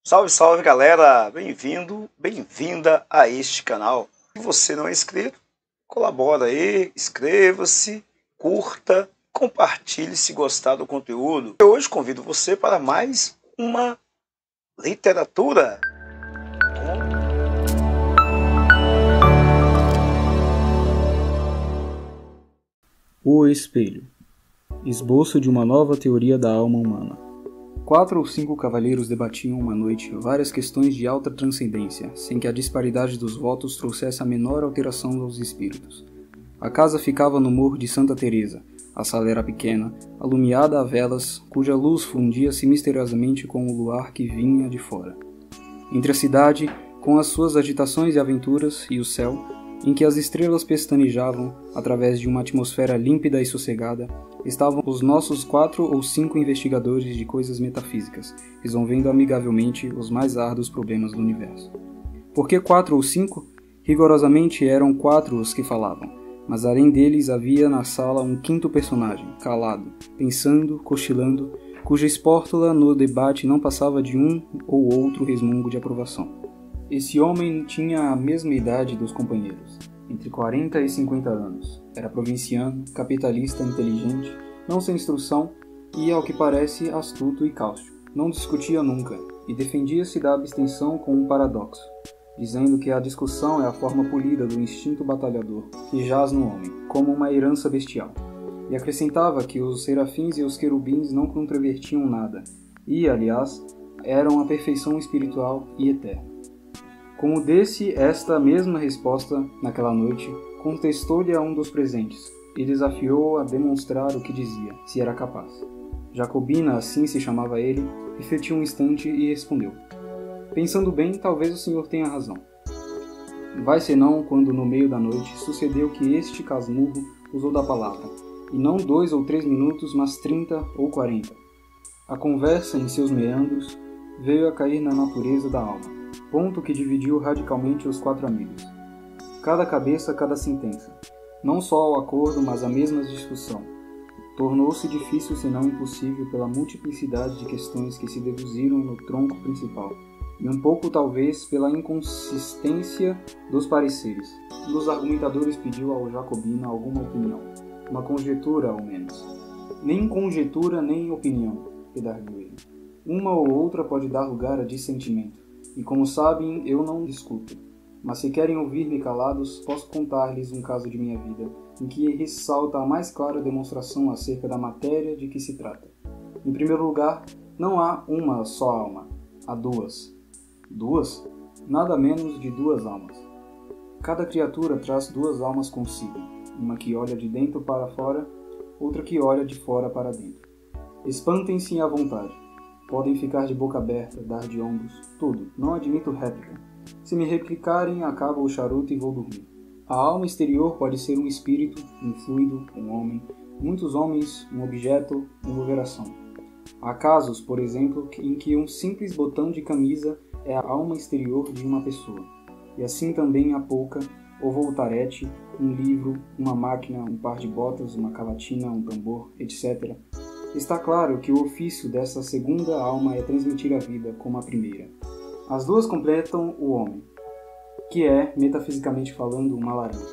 Salve, salve galera! Bem-vindo, bem-vinda a este canal. Se você não é inscrito, colabora aí, inscreva-se, curta, compartilhe se gostar do conteúdo. Eu hoje convido você para mais uma literatura. O Espelho. Esboço de uma nova teoria da alma humana. 4 ou 5 cavalheiros debatiam uma noite várias questões de alta transcendência, sem que a disparidade dos votos trouxesse a menor alteração aos espíritos. A casa ficava no morro de Santa Teresa. A sala era pequena, alumiada a velas, cuja luz fundia-se misteriosamente com o luar que vinha de fora. Entre a cidade, com as suas agitações e aventuras, e o céu, em que as estrelas pestanejavam, através de uma atmosfera límpida e sossegada, estavam os nossos 4 ou 5 investigadores de coisas metafísicas, resolvendo amigavelmente os mais árduos problemas do universo. Por que 4 ou 5? Rigorosamente eram 4 os que falavam, mas além deles havia na sala um quinto personagem, calado, pensando, cochilando, cuja espórtula no debate não passava de um ou outro resmungo de aprovação. Esse homem tinha a mesma idade dos companheiros, entre 40 e 50 anos. Era provinciano, capitalista inteligente, não sem instrução e, ao que parece, astuto e cáustico. Não discutia nunca e defendia-se da abstenção com um paradoxo, dizendo que a discussão é a forma polida do instinto batalhador que jaz no homem, como uma herança bestial. E acrescentava que os serafins e os querubins não controvertiam nada e, aliás, eram a perfeição espiritual e eterna. Como desse esta mesma resposta naquela noite, contestou-lhe a um dos presentes e desafiou-o a demonstrar o que dizia, se era capaz. Jacobina, assim se chamava ele, refletiu um instante e respondeu: "Pensando bem, talvez o senhor tenha razão. Vai senão quando no meio da noite sucedeu que este casmurro usou da palavra, e não 2 ou 3 minutos, mas 30 ou 40. A conversa, em seus meandros, veio a cair na natureza da alma, ponto que dividiu radicalmente os 4 amigos. Cada cabeça, cada sentença. Não só o acordo, mas a mesma discussão. Tornou-se difícil, senão impossível, pela multiplicidade de questões que se deduziram no tronco principal, e um pouco, talvez, pela inconsistência dos pareceres. Um dos argumentadores pediu ao Jacobina alguma opinião, uma conjectura, ao menos. Nem conjectura, nem opinião, redarguiu ele. Uma ou outra pode dar lugar a dissentimento. E como sabem, eu não discuto. Mas se querem ouvir-me calados, posso contar-lhes um caso de minha vida, em que ressalta a mais clara demonstração acerca da matéria de que se trata. Em primeiro lugar, não há uma só alma, há 2. 2? Nada menos de 2 almas. Cada criatura traz 2 almas consigo, uma que olha de dentro para fora, outra que olha de fora para dentro. Espantem-se à vontade. Podem ficar de boca aberta, dar de ombros, tudo. Não admito réplica. Se me replicarem, acaba o charuto e vou dormir. A alma exterior pode ser um espírito, um fluido, um homem, muitos homens, um objeto, uma operação. Há casos, por exemplo, em que um simples botão de camisa é a alma exterior de uma pessoa. E assim também há pouca, ou voltarete, um livro, uma máquina, um par de botas, uma cavatina, um tambor, etc. Está claro que o ofício dessa segunda alma é transmitir a vida como a primeira. As 2 completam o homem, que é, metafisicamente falando, uma laranja.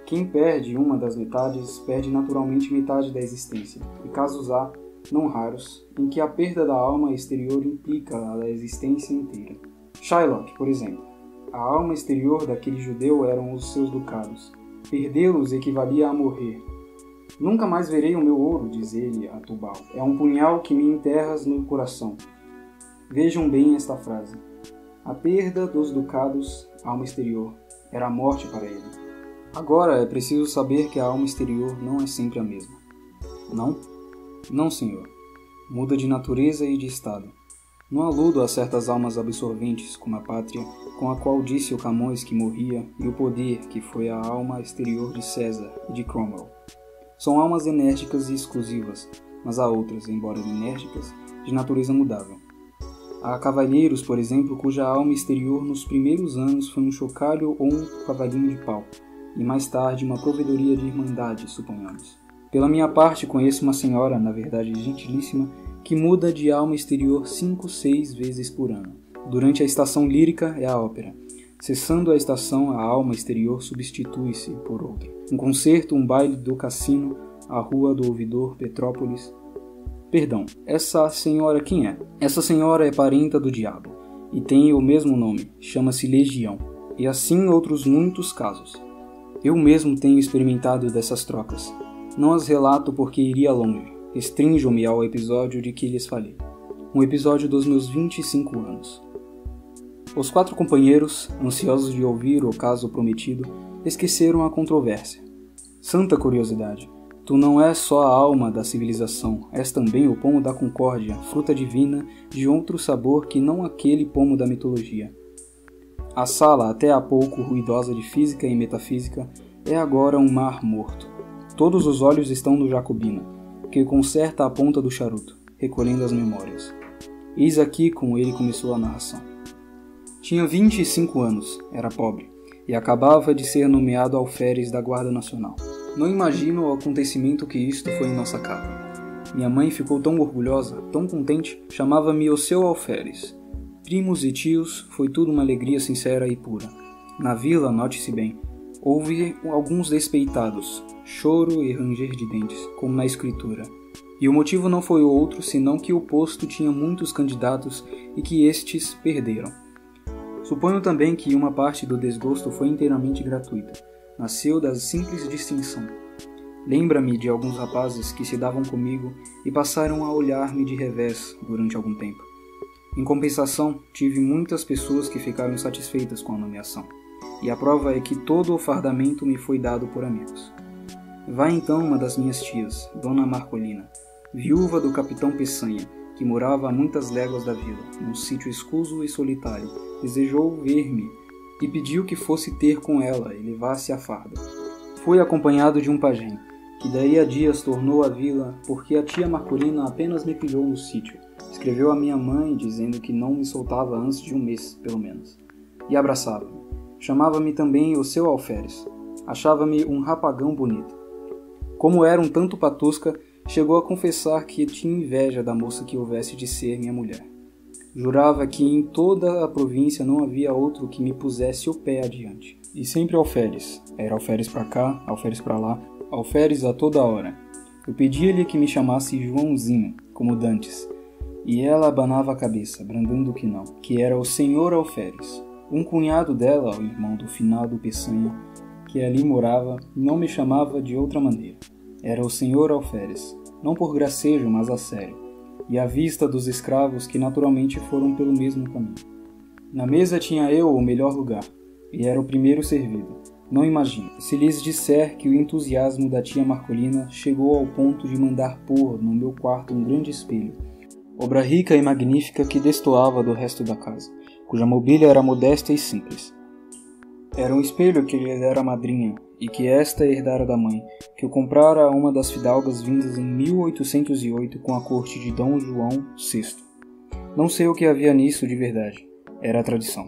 Quem perde uma das metades, perde naturalmente metade da existência, e casos há, não raros, em que a perda da alma exterior implica a da existência inteira. Shylock, por exemplo. A alma exterior daquele judeu eram os seus ducados. Perdê-los equivalia a morrer. Nunca mais verei o meu ouro, diz ele a Tubal. É um punhal que me enterras no coração. Vejam bem esta frase. A perda dos ducados, alma exterior, era a morte para ele. Agora é preciso saber que a alma exterior não é sempre a mesma. Não? Não, senhor. Muda de natureza e de estado. Não aludo a certas almas absorventes, como a pátria, com a qual disse o Camões que morria, e o poder, que foi a alma exterior de César e de Cromwell. São almas enérgicas e exclusivas, mas há outras, embora enérgicas, de natureza mudável. Há cavalheiros, por exemplo, cuja alma exterior nos primeiros anos foi um chocalho ou um cavalinho de pau, e mais tarde uma provedoria de irmandade, suponhamos. Pela minha parte, conheço uma senhora, na verdade gentilíssima, que muda de alma exterior 5, 6 vezes por ano. Durante a estação lírica é a ópera. Cessando a estação, a alma exterior substitui-se por outra. Um concerto, um baile do cassino, a rua do ouvidor, Petrópolis. Perdão, essa senhora quem é? Essa senhora é parenta do diabo, e tem o mesmo nome, chama-se Legião, e assim outros muitos casos. Eu mesmo tenho experimentado dessas trocas. Não as relato porque iria longe, restrinjo-me ao episódio de que lhes falei. Um episódio dos meus 25 anos. Os 4 companheiros, ansiosos de ouvir o caso prometido, esqueceram a controvérsia. Santa curiosidade, tu não és só a alma da civilização, és também o pomo da concórdia, fruta divina de outro sabor que não aquele pomo da mitologia. A sala, até há pouco ruidosa de física e metafísica, é agora um mar morto. Todos os olhos estão no Jacobina, que conserta a ponta do charuto, recolhendo as memórias. Eis aqui como ele começou a narração. Tinha 25 anos, era pobre, e acabava de ser nomeado alferes da Guarda Nacional. Não imagino o acontecimento que isto foi em nossa casa. Minha mãe ficou tão orgulhosa, tão contente, chamava-me o seu alferes. Primos e tios, foi tudo uma alegria sincera e pura. Na vila, note-se bem, houve alguns despeitados, choro e ranger de dentes, como na escritura. E o motivo não foi outro senão que o posto tinha muitos candidatos e que estes perderam. Suponho também que uma parte do desgosto foi inteiramente gratuita. Nasceu da simples distinção. Lembra-me de alguns rapazes que se davam comigo e passaram a olhar-me de revés durante algum tempo. Em compensação, tive muitas pessoas que ficaram satisfeitas com a nomeação. E a prova é que todo o fardamento me foi dado por amigos. Vai então uma das minhas tias, Dona Marcolina, viúva do capitão Peçanha, que morava a muitas léguas da vila, num sítio escuso e solitário, desejou ver-me e pediu que fosse ter com ela e levasse a farda. Fui acompanhado de um pajem, que daí a dias tornou a vila porque a tia Marcolina apenas me pilhou no sítio. Escreveu a minha mãe dizendo que não me soltava antes de um mês, pelo menos. E abraçava-me. Chamava-me também o seu alferes. Achava-me um rapagão bonito. Como era um tanto patusca, chegou a confessar que tinha inveja da moça que houvesse de ser minha mulher. Jurava que em toda a província não havia outro que me pusesse o pé adiante. E sempre alferes. Era alferes pra cá, alferes pra lá, alferes a toda hora. Eu pedia-lhe que me chamasse Joãozinho, como dantes. E ela abanava a cabeça, brandando que não, que era o senhor alferes. Um cunhado dela, o irmão do finado Peçanha, que ali morava, não me chamava de outra maneira. Era o senhor alferes, não por gracejo, mas a sério, e à vista dos escravos que naturalmente foram pelo mesmo caminho. Na mesa tinha eu o melhor lugar, e era o primeiro servido. Não imagino, se lhes disser que o entusiasmo da tia Marcolina chegou ao ponto de mandar pôr no meu quarto um grande espelho, obra rica e magnífica que destoava do resto da casa, cuja mobília era modesta e simples. Era um espelho que lhe dera a madrinha, e que esta herdara da mãe, que o comprara a uma das fidalgas vindas em 1808 com a corte de Dom João VI. Não sei o que havia nisso de verdade, era a tradição.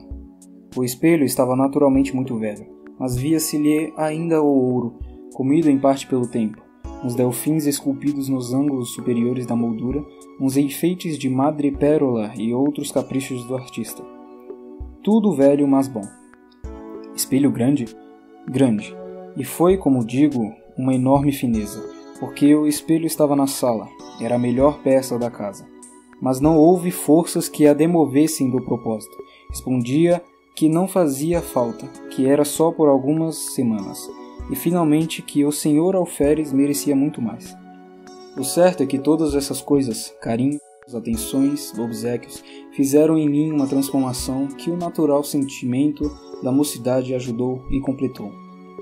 O espelho estava naturalmente muito velho, mas via-se-lhe ainda o ouro, comido em parte pelo tempo, uns delfins esculpidos nos ângulos superiores da moldura, uns enfeites de madrepérola e outros caprichos do artista. Tudo velho, mas bom. Espelho grande? Grande. E foi, como digo, uma enorme fineza, porque o espelho estava na sala, era a melhor peça da casa. Mas não houve forças que a demovessem do propósito. Respondia que não fazia falta, que era só por algumas semanas, e finalmente que o senhor alferes merecia muito mais. O certo é que todas essas coisas, carinhos, atenções, obséquios, fizeram em mim uma transformação que o natural sentimento da mocidade ajudou e completou.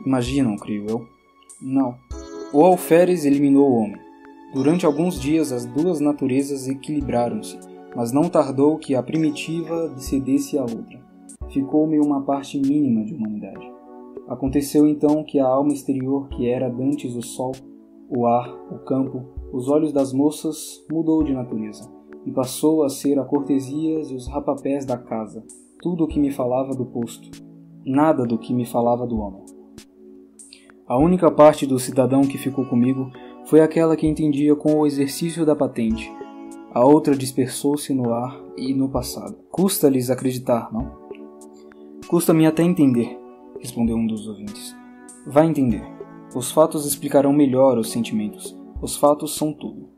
Imaginam, creio eu? Não. O alferes eliminou o homem. Durante alguns dias as duas naturezas equilibraram-se, mas não tardou que a primitiva cedesse à outra. Ficou-me uma parte mínima de humanidade. Aconteceu então que a alma exterior, que era dantes o sol, o ar, o campo, os olhos das moças, mudou de natureza, e passou a ser a cortesia e os rapapés da casa, tudo o que me falava do posto, nada do que me falava do homem. A única parte do cidadão que ficou comigo foi aquela que entendia com o exercício da patente. A outra dispersou-se no ar e no passado. Custa-lhes acreditar, não? Custa-me até entender, respondeu um dos ouvintes. Vai entender. Os fatos explicarão melhor os sentimentos. Os fatos são tudo.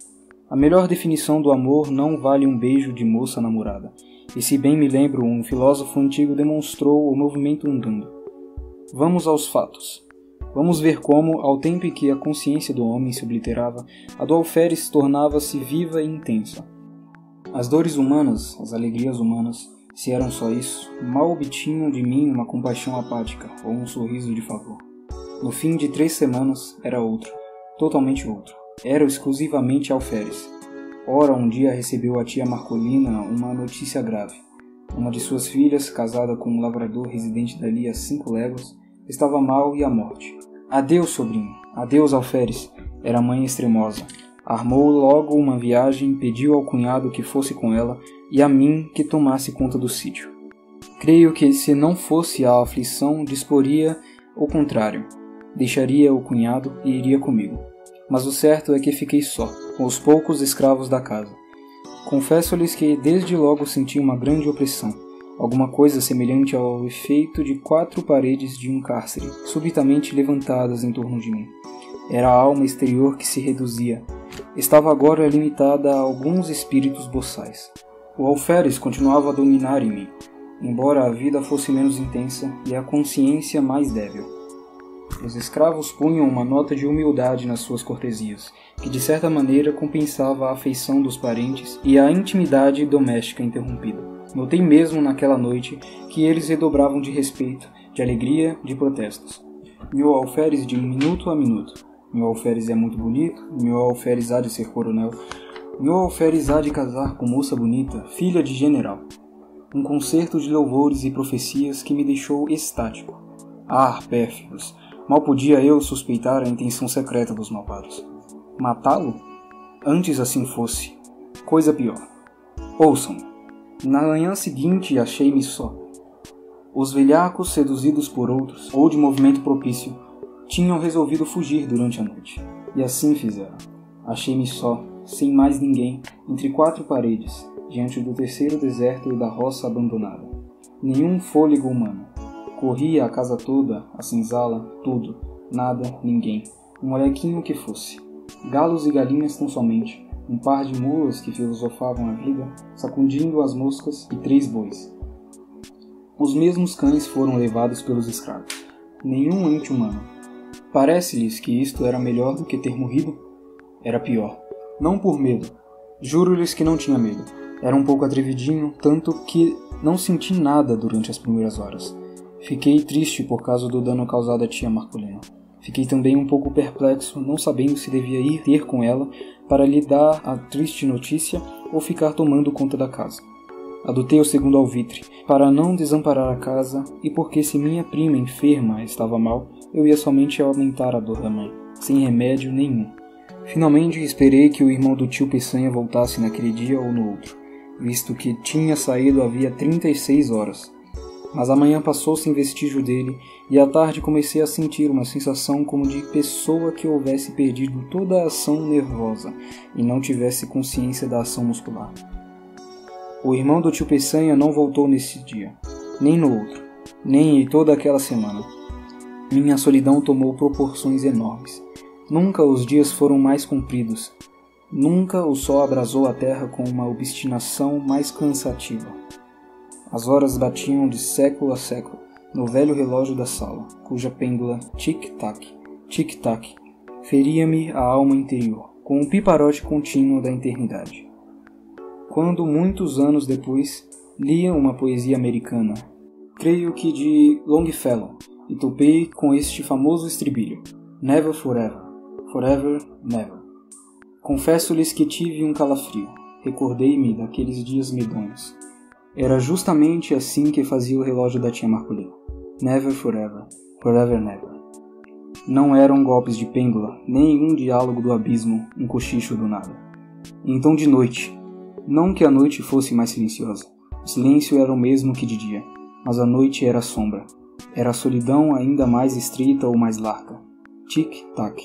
A melhor definição do amor não vale um beijo de moça namorada. E se bem me lembro, um filósofo antigo demonstrou o movimento andando. Vamos aos fatos. Vamos ver como, ao tempo em que a consciência do homem se obliterava, a do alferes tornava-se viva e intensa. As dores humanas, as alegrias humanas, se eram só isso, mal obtinham de mim uma compaixão apática ou um sorriso de favor. No fim de 3 semanas, era outro, totalmente outro. Era exclusivamente alferes. Ora, um dia recebeu a tia Marcolina uma notícia grave. Uma de suas filhas, casada com um lavrador residente dali a 5 léguas, estava mal e à morte. Adeus, sobrinho. Adeus, alferes. Era a mãe extremosa. Armou logo uma viagem, pediu ao cunhado que fosse com ela e a mim que tomasse conta do sítio. Creio que se não fosse a aflição, disporia o contrário. Deixaria o cunhado e iria comigo. Mas o certo é que fiquei só, com os poucos escravos da casa. Confesso-lhes que desde logo senti uma grande opressão. Alguma coisa semelhante ao efeito de 4 paredes de um cárcere, subitamente levantadas em torno de mim. Era a alma exterior que se reduzia. Estava agora limitada a alguns espíritos boçais. O alferes continuava a dominar em mim, embora a vida fosse menos intensa e a consciência mais débil. Os escravos punham uma nota de humildade nas suas cortesias, que de certa maneira compensava a afeição dos parentes e a intimidade doméstica interrompida. Notei mesmo naquela noite que eles redobravam de respeito, de alegria, de protestos. Meu alferes de minuto a minuto. Meu alferes é muito bonito, meu alferes há de ser coronel, meu alferes há de casar com moça bonita, filha de general. Um concerto de louvores e profecias que me deixou estático. Ah, pérfidos! Mal podia eu suspeitar a intenção secreta dos malvados. Matá-lo? Antes assim fosse. Coisa pior. Ouçam-me. Na manhã seguinte achei-me só. Os velhacos, seduzidos por outros, ou de movimento propício, tinham resolvido fugir durante a noite. E assim fizeram. Achei-me só, sem mais ninguém, entre 4 paredes, diante do terceiro deserto e da roça abandonada. Nenhum fôlego humano. Corria a casa toda, a senzala, tudo, nada, ninguém. Um molequinho que fosse. Galos e galinhas tão somente. Um par de mulas que filosofavam a vida, sacudindo as moscas e 3 bois. Os mesmos cães foram levados pelos escravos. Nenhum ente humano. Parece-lhes que isto era melhor do que ter morrido? Era pior. Não por medo. Juro-lhes que não tinha medo. Era um pouco atrevidinho, tanto que não senti nada durante as primeiras horas. Fiquei triste por causa do dano causado à tia Marcolina. Fiquei também um pouco perplexo, não sabendo se devia ir ter com ela para lhe dar a triste notícia ou ficar tomando conta da casa. Adotei o segundo alvitre, para não desamparar a casa e porque se minha prima enferma estava mal, eu ia somente aumentar a dor da mãe, sem remédio nenhum. Finalmente esperei que o irmão do tio Peçanha voltasse naquele dia ou no outro, visto que tinha saído havia 36 horas. Mas a manhã passou sem vestígio dele, e à tarde comecei a sentir uma sensação como de pessoa que houvesse perdido toda a ação nervosa e não tivesse consciência da ação muscular. O irmão do tio Peçanha não voltou nesse dia, nem no outro, nem em toda aquela semana. Minha solidão tomou proporções enormes. Nunca os dias foram mais compridos. Nunca o sol abrasou a terra com uma obstinação mais cansativa. As horas batiam de século a século no velho relógio da sala, cuja pêndula tic-tac, tic-tac, feria-me a alma interior, com um piparote contínuo da eternidade. Quando, muitos anos depois, lia uma poesia americana, creio que de Longfellow, e topei com este famoso estribilho, Never forever, forever never. Confesso-lhes que tive um calafrio, recordei-me daqueles dias medonhos. Era justamente assim que fazia o relógio da tia Marcolina. Never forever, forever never. Não eram golpes de pêndula, nem um diálogo do abismo, um cochicho do nada. Então de noite, não que a noite fosse mais silenciosa, o silêncio era o mesmo que de dia, mas a noite era a sombra. Era a solidão ainda mais estreita ou mais larga. Tic-tac.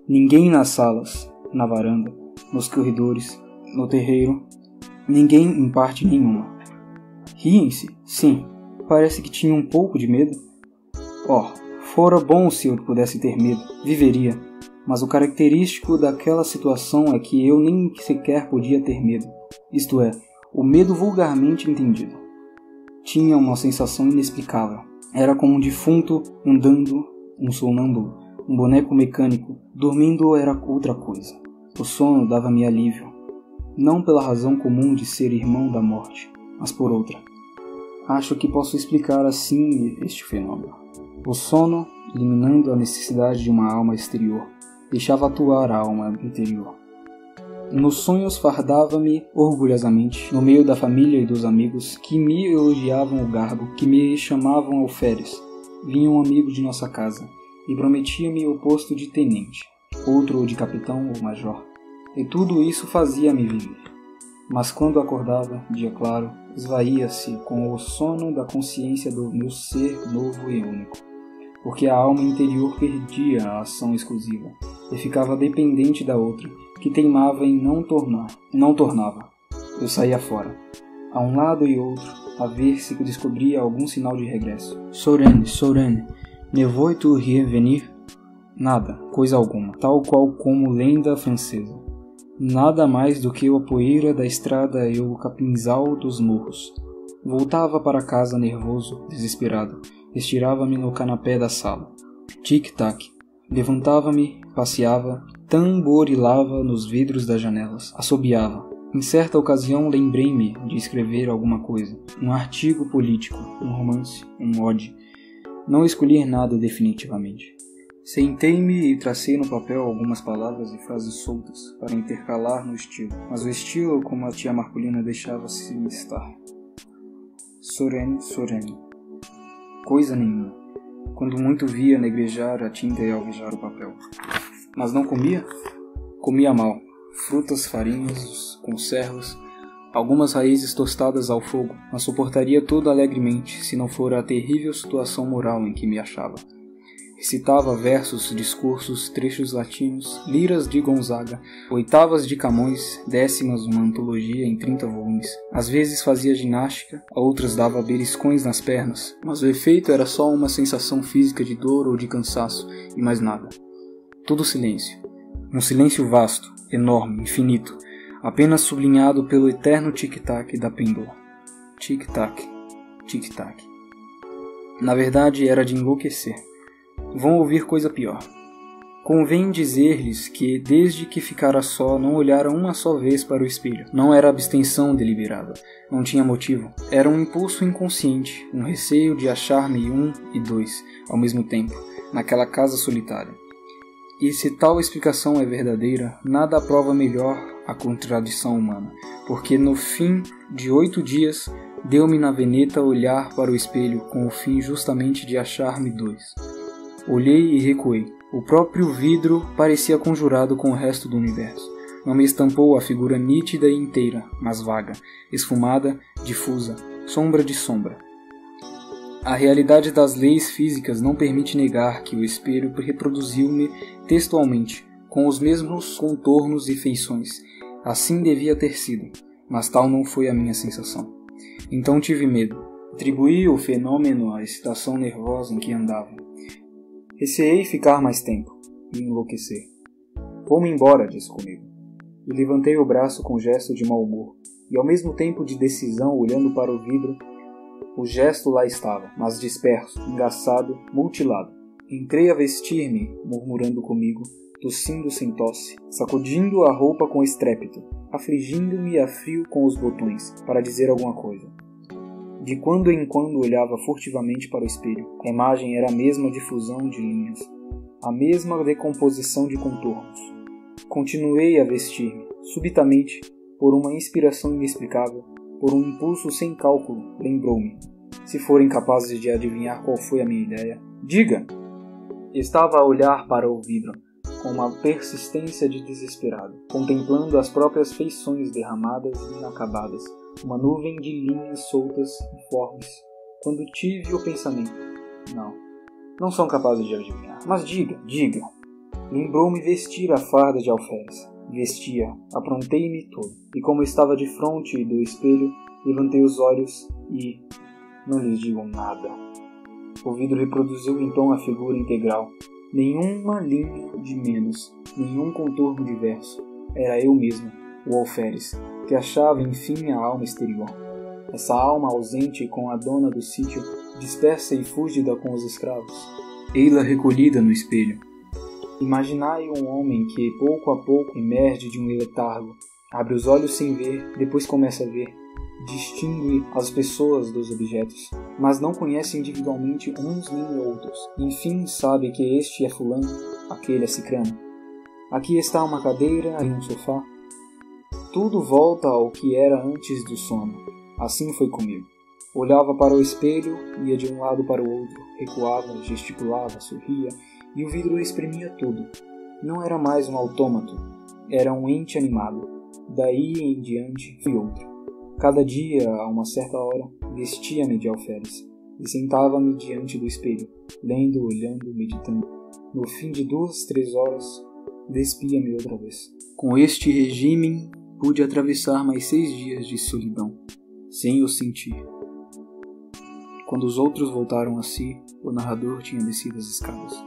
Ninguém nas salas, na varanda, nos corredores, no terreiro, ninguém em parte nenhuma. Riem-se, sim, parece que tinha um pouco de medo. Fora bom se eu pudesse ter medo, viveria, mas o característico daquela situação é que eu nem sequer podia ter medo, isto é, o medo vulgarmente entendido. Tinha uma sensação inexplicável, era como um defunto andando, um sonâmbulo, um boneco mecânico, dormindo era outra coisa. O sono dava-me alívio, não pela razão comum de ser irmão da morte, mas por outra. Acho que posso explicar assim este fenômeno. O sono, eliminando a necessidade de uma alma exterior, deixava atuar a alma interior. Nos sonhos fardava-me orgulhosamente no meio da família e dos amigos que me elogiavam o garbo, que me chamavam alferes. Vinha um amigo de nossa casa e prometia-me o posto de tenente, outro de capitão ou major. E tudo isso fazia-me viver. Mas quando acordava, dia claro, esvaía-se com o sono da consciência do meu ser novo e único, porque a alma interior perdia a ação exclusiva e ficava dependente da outra, que teimava em não tornava. Eu saía fora, a um lado e outro, a ver se descobria algum sinal de regresso. Sorene, ne vois-tu revenir? Nada, coisa alguma, tal qual como lenda francesa. Nada mais do que a poeira da estrada e o capinzal dos morros. Voltava para casa nervoso, desesperado. Estirava-me no canapé da sala. Tic-tac. Levantava-me, passeava, tamborilava nos vidros das janelas, assobiava. Em certa ocasião lembrei-me de escrever alguma coisa. Um artigo político, um romance, um ode. Não escolhi nada definitivamente. Sentei-me e tracei no papel algumas palavras e frases soltas, para intercalar no estilo. Mas o estilo, como a tia Marcolina deixava-se estar. Sorene. Coisa nenhuma. Quando muito via negrejar a tinta e alvejar o papel. Mas não comia? Comia mal. Frutas, farinhas, conservas, algumas raízes tostadas ao fogo, mas suportaria tudo alegremente, se não fora a terrível situação moral em que me achava. Recitava versos, discursos, trechos latinos, liras de Gonzaga, oitavas de Camões, décimas uma antologia em 30 volumes. Às vezes fazia ginástica, a outras dava beliscões nas pernas, mas o efeito era só uma sensação física de dor ou de cansaço, e mais nada. Tudo silêncio. Um silêncio vasto, enorme, infinito, apenas sublinhado pelo eterno tic-tac da pêndula. Tic-tac, tic-tac. Na verdade, era de enlouquecer. Vão ouvir coisa pior. Convém dizer-lhes que, desde que ficara só, não olhara uma só vez para o espelho. Não era abstenção deliberada, não tinha motivo. Era um impulso inconsciente, um receio de achar-me um e dois, ao mesmo tempo, naquela casa solitária. E se tal explicação é verdadeira, nada aprova melhor a contradição humana, porque no fim de 8 dias, deu-me na veneta olhar para o espelho com o fim justamente de achar-me dois. Olhei e recuei. O próprio vidro parecia conjurado com o resto do universo. Não me estampou a figura nítida e inteira, mas vaga, esfumada, difusa, sombra de sombra. A realidade das leis físicas não permite negar que o espelho reproduziu-me textualmente, com os mesmos contornos e feições. Assim devia ter sido, mas tal não foi a minha sensação. Então tive medo. Atribuí o fenômeno à excitação nervosa em que andava. Receei ficar mais tempo e enlouquecer. Vou-me embora, disse comigo. E levantei o braço com gesto de mau humor, e ao mesmo tempo de decisão, olhando para o vidro, o gesto lá estava, mas disperso, engaçado, mutilado. Entrei a vestir-me, murmurando comigo, tossindo sem tosse, sacudindo a roupa com estrépito, afligindo-me a frio com os botões, para dizer alguma coisa. De quando em quando olhava furtivamente para o espelho. A imagem era a mesma difusão de linhas, a mesma decomposição de contornos. Continuei a vestir-me. Subitamente, por uma inspiração inexplicável, por um impulso sem cálculo, lembrou-me. Se forem capazes de adivinhar qual foi a minha ideia, diga! Estava a olhar para o vidro, com uma persistência de desesperado, contemplando as próprias feições derramadas e inacabadas, uma nuvem de linhas soltas e formes, quando tive o pensamento. Não são capazes de adivinhar. Mas diga. Lembrou-me vestir a farda de alferes. Vestia, aprontei-me todo, e como estava de frente do espelho, levantei os olhos e... não lhes digo nada. O vidro reproduziu então a figura integral. Nenhuma linha de menos, nenhum contorno diverso. Era eu mesmo, o alferes, que achava enfim a alma exterior. Essa alma ausente com a dona do sítio, dispersa e fúgida com os escravos. Ei-la recolhida no espelho. Imaginai um homem que, pouco a pouco, emerge de um letargo, abre os olhos sem ver, depois começa a ver, distingue as pessoas dos objetos, mas não conhece individualmente uns nem outros. Enfim, sabe que este é fulano, aquele é cicrano. Aqui está uma cadeira e um sofá. Tudo volta ao que era antes do sono. Assim foi comigo. Olhava para o espelho, ia de um lado para o outro, recuava, gesticulava, sorria, e o vidro exprimia tudo. Não era mais um autômato, era um ente animado. Daí em diante fui outro. Cada dia, a uma certa hora, vestia-me de alferes e sentava-me diante do espelho, lendo, olhando, meditando. No fim de 2, 3 horas, despia-me outra vez. Com este regime, pude atravessar mais 6 dias de solidão, sem o sentir. Quando os outros voltaram a si, o narrador tinha descido as escadas.